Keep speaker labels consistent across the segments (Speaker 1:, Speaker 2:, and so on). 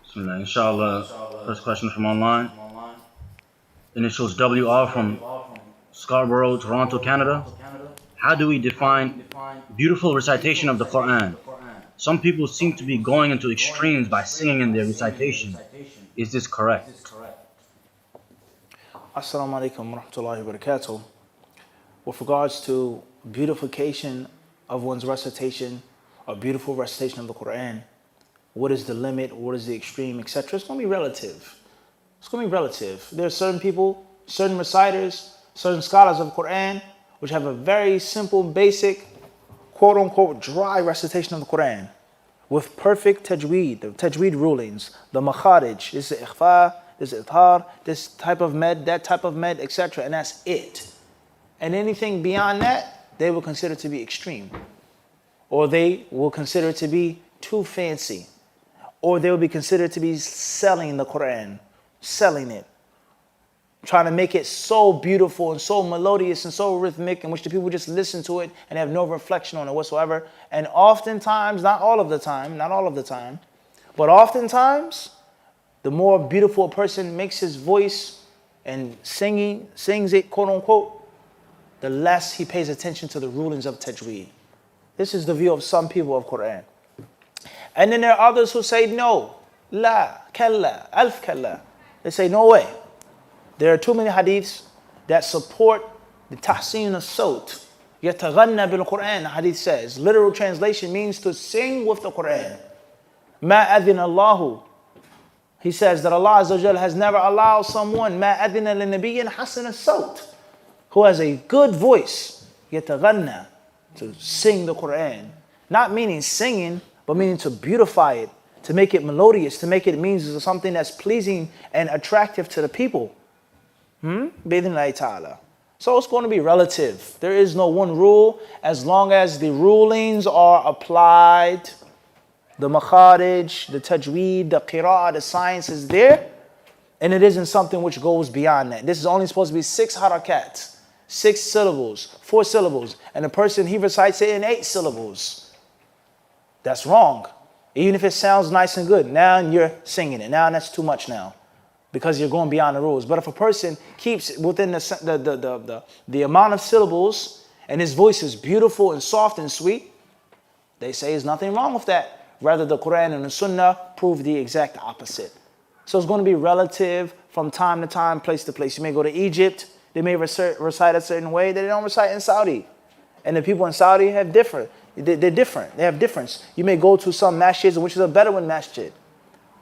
Speaker 1: Bismillah. Inshallah, first question from online. Initials WR from Scarborough, Toronto, Canada. How do we define beautiful recitation of the Qur'an? Some people seem to be going into extremes by singing in their recitation. Is this correct?
Speaker 2: Assalamu alaikum wa rahmatullahi wa barakatuh. With regards to beautification of one's recitation, a beautiful recitation of the Qur'an, what is the limit, what is the extreme, etc. It's going to be relative. It's going to be relative. There are certain people, certain reciters, certain scholars of the Qur'an, which have a very simple, basic, quote-unquote, dry recitation of the Qur'an with perfect tajweed, the tajweed rulings, the makharij, this is ikhfa, this is ithar, this type of med, that type of med, etc. And that's it. And anything beyond that, they will consider to be extreme. Or they will consider to be too fancy. Or they will be considered to be selling the Qur'an, selling it, trying to make it so beautiful and so melodious and so rhythmic in which the people just listen to it and have no reflection on it whatsoever. And oftentimes, not all of the time, but oftentimes, the more beautiful a person makes his voice and sings it, quote unquote, the less he pays attention to the rulings of tajweed. This is the view of some people of Qur'an. And then there are others who say no, la, kalla, alf kalla. They say no way. There are too many hadiths that support the tahsin as-sawt. Yataghanna bil Qur'an, the hadith says. Literal translation means to sing with the Qur'an. Ma adhina Allahu. He says that Allah Azza wa Jalla has never allowed someone, ma adhina li-nabiyyin hasan as-sawt, who has a good voice, yataghanna, to sing the Qur'an. Not meaning singing, but meaning to beautify it, to make it melodious, to make it means something that's pleasing and attractive to the people. Bi-idhnillahi ta'ala. So it's going to be relative. There is no one rule as long as the rulings are applied. The makharij, the tajweed, the qira'ah, the science is there. And it isn't something which goes beyond that. This is only supposed to be 6 harakat, 6 syllables, 4 syllables. And the person, he recites it in 8 syllables. That's wrong. Even if it sounds nice and good, now you're singing it. Now that's too much now, because you're going beyond the rules. But if a person keeps within the amount of syllables and his voice is beautiful and soft and sweet, they say there's nothing wrong with that. Rather, the Quran and the Sunnah prove the exact opposite. So it's going to be relative from time to time, place to place. You may go to Egypt, they may recite a certain way that they don't recite in Saudi. And the people in Saudi have different. They're different. They have difference. You may go to some masjids, which is a Bedouin masjid,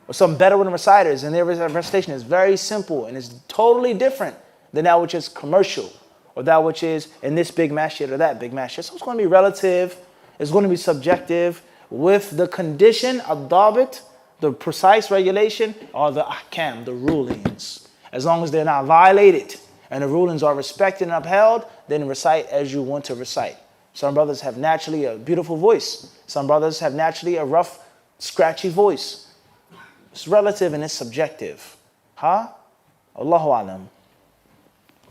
Speaker 2: or some Bedouin reciters, and their recitation is very simple and it's totally different than that which is commercial, or that which is in this big masjid or that big masjid. So it's going to be relative. It's going to be subjective, with the condition of dabit, the precise regulation, or the ahkam, the rulings. As long as they're not violated and the rulings are respected and upheld, then recite as you want to recite. Some brothers have naturally a beautiful voice. Some brothers have naturally a rough, scratchy voice. It's relative and it's subjective. Allahu alam.